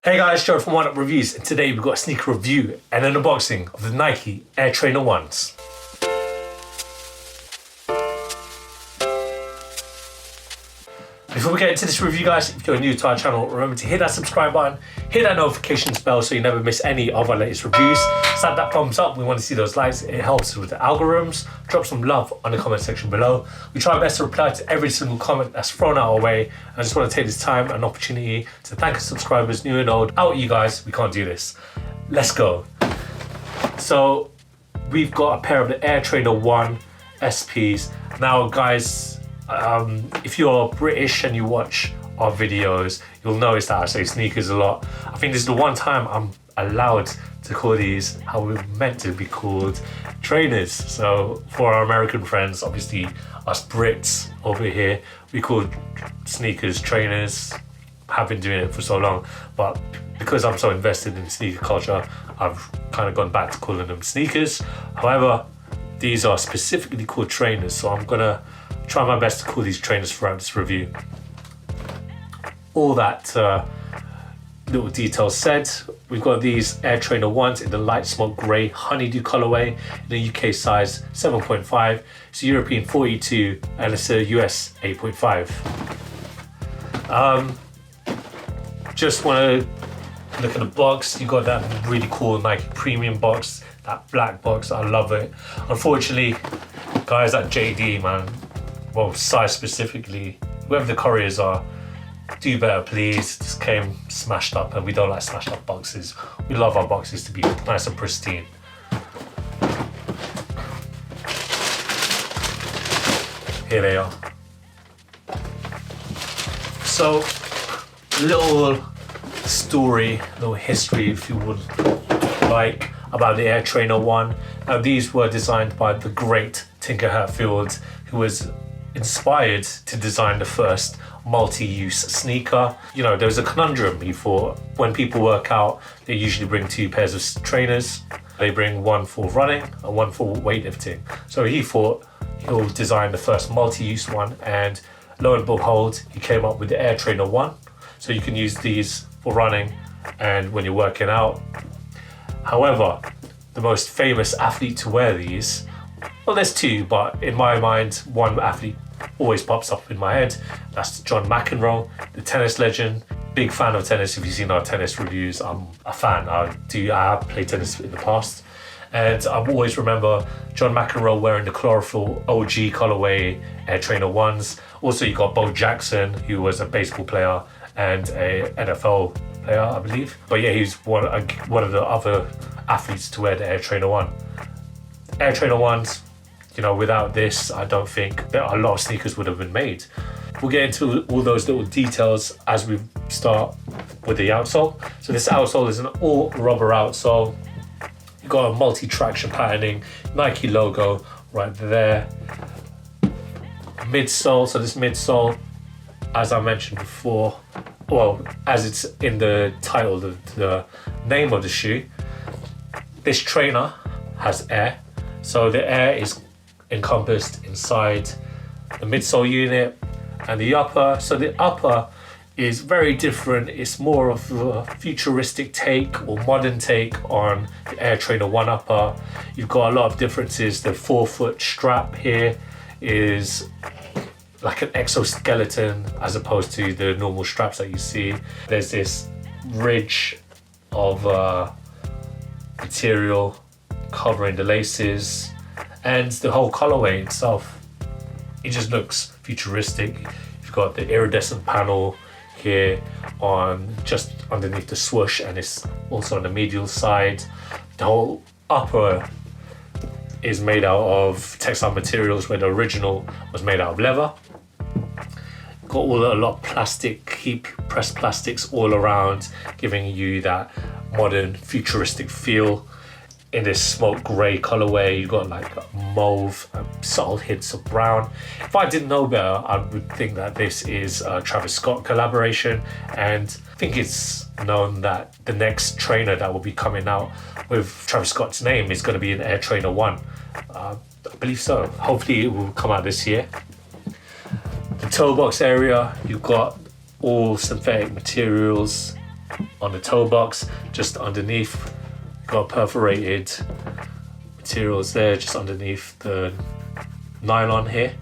Hey guys, Gerald from Oneupreviewz, and today we've got a sneaker review and an unboxing of the Nike Air Trainer 1s. Before we get into this review guys, if you're new to our channel, remember to hit that subscribe button, hit that notifications bell so you never miss any of our latest reviews. Slap that thumbs up, we want to see those likes, it helps with the algorithms. Drop some love on the comment section below. We try our best to reply to every single comment that's thrown our way. And I just want to take this time and opportunity to thank our subscribers, new and old. Out you guys, we can't do this. Let's go. So we've got a pair of the Air Trainer 1 SPs. Now guys, if you're British and you watch our videos, you'll notice that I say sneakers a lot. I think this is the one time I'm allowed to call these how we're meant to be called, trainers. So for our American friends, obviously us Brits over here, we call sneakers trainers. Have been doing it for so long, but because I'm so invested in sneaker culture, I've kind of gone back to calling them sneakers. However, these are specifically called trainers, so I'm gonna try my best to call these trainers throughout this review. All that little details said, we've got these Air Trainer 1s in the light smoke grey honeydew colorway in the UK size 7.5, it's a European 42 and it's a US 8.5. Just want to look at the box. You got that really cool Nike premium box, that black box, I love it. Unfortunately, guys at JD, man, well, size specifically, whoever the couriers are, do better please. This came smashed up and we don't like smashed up boxes. We love our boxes to be nice and pristine. Here they are. So, little story, little history if you would like, about the Air Trainer 1. Now these were designed by the great Tinker Hatfield, who was inspired to design the first multi-use sneaker. You know, there was a conundrum before. When people work out, they usually bring two pairs of trainers. They bring one for running and one for weightlifting. So he thought he'll design the first multi-use one, and lo and behold, he came up with the Air Trainer 1. So you can use these for running and when you're working out. However, the most famous athlete to wear these, well, there's two, but in my mind, one athlete always pops up in my head. That's John McEnroe, the tennis legend. Big fan of tennis. If you've seen our tennis reviews, I'm a fan. I have played tennis in the past. And I always remember John McEnroe wearing the chlorophyll OG colorway Air Trainer 1s. Also, you got Bo Jackson, who was a baseball player and a NFL player, I believe. But yeah, he's one of the other athletes to wear the Air Trainer 1. Air Trainer 1s, you know, without this, I don't think that a lot of sneakers would have been made. We'll get into all those little details as we start with the outsole. So this outsole is an all rubber outsole. You've got a multi-traction patterning, Nike logo right there. Midsole, so this midsole, as I mentioned before, well, as it's in the title, the name of the shoe, this trainer has air. So the air is encompassed inside the midsole unit and the upper. So the upper is very different. It's more of a futuristic take or modern take on the Air Trainer 1 upper. You've got a lot of differences. The 4-foot strap here is like an exoskeleton as opposed to the normal straps that you see. There's this ridge of material covering the laces, and the whole colorway itself, it just looks futuristic. You've got the iridescent panel here on just underneath the swoosh, and it's also on the medial side. The whole upper is made out of textile materials, where the original was made out of leather. Got a lot of plastic, heat pressed plastics all around, giving you that modern futuristic feel. In this smoke grey colorway, you've got like mauve, subtle hints of brown. If I didn't know better, I would think that this is a Travis Scott collaboration, and I think it's known that the next trainer that will be coming out with Travis Scott's name is going to be an Air Trainer 1. I believe so. Hopefully it will come out this year. The toe box area, you've got all synthetic materials on the toe box, just underneath. Got perforated materials there, just underneath the nylon here.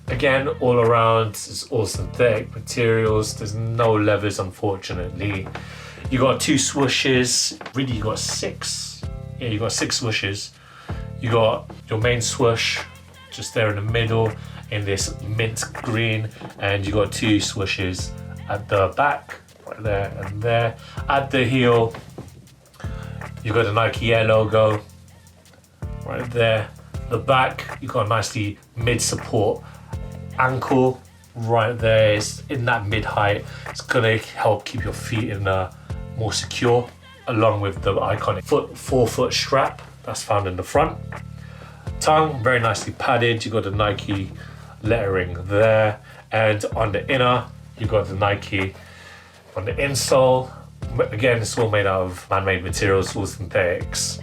Again, all around it's all synthetic materials. There's no levers, unfortunately. You got 2 swooshes. Really, you got 6. Yeah, you got 6 swooshes. You got your main swoosh just there in the middle in this mint green, and you got 2 swooshes at the back, right there and there. At the heel, you got the Nike Air logo right there. The back, you got a nicely mid support ankle right there. It's in that mid height. It's gonna help keep your feet in more secure, along with the iconic 4-foot strap that's found in the front. Tongue, very nicely padded. You got the Nike lettering there, and on the inner, you got the Nike on the insole. Again, it's all made out of man-made materials, all synthetics.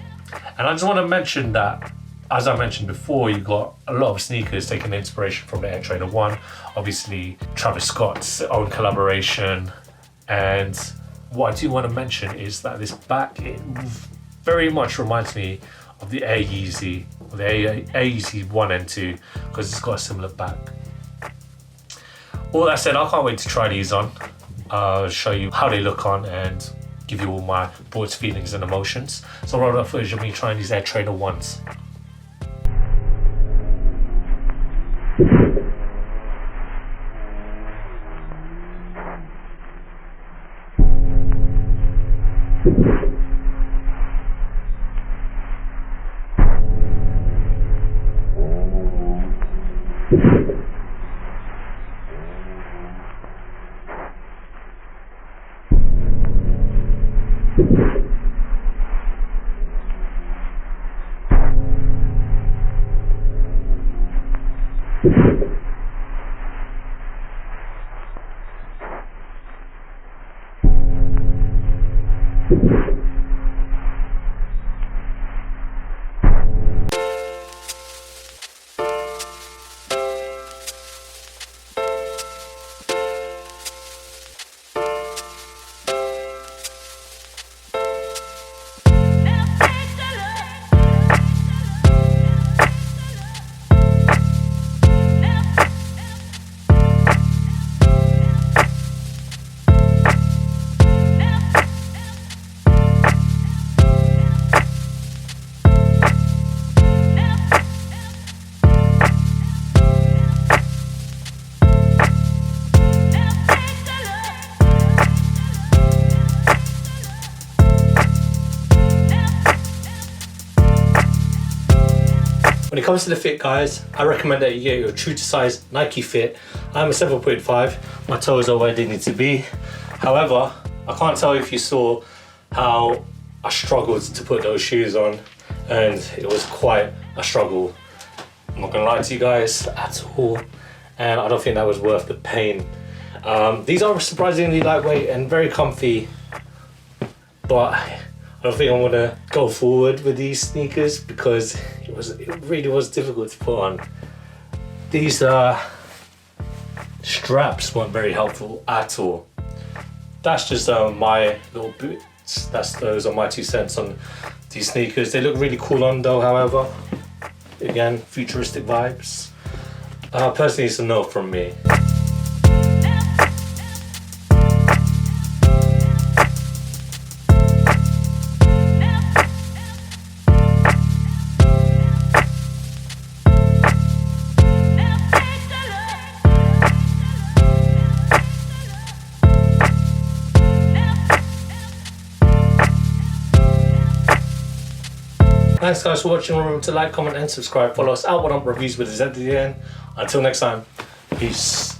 And I just want to mention that, as I mentioned before, you got a lot of sneakers taking inspiration from the Air Trainer 1. Obviously, Travis Scott's own collaboration. And what I do want to mention is that this back, it very much reminds me of the Air Yeezy, or the Air Yeezy 1 and 2, because it's got a similar back. All that said, I can't wait to try these on. I'll show you how they look on and give you all my thoughts, feelings and emotions. So roll up footage of me trying these Air Trainer 1s. When it comes to the fit, guys, I recommend that you get your true to size Nike fit. I'm a 7.5, my toes are where they need to be. However, I can't tell if you saw how I struggled to put those shoes on, and it was quite a struggle. I'm not gonna lie to you guys at all, and I don't think that was worth the pain. These are surprisingly lightweight and very comfy, but I don't think I'm gonna go forward with these sneakers because it really was difficult to put on. These straps weren't very helpful at all. That's just my little bits. Those are my 2 cents on these sneakers. They look really cool on though, however. Again, futuristic vibes. Personally, it's a no from me. Thanks guys for watching. Remember to like, comment and subscribe. Follow us out Oneupreviewz with a Z at the end. Until next time, peace.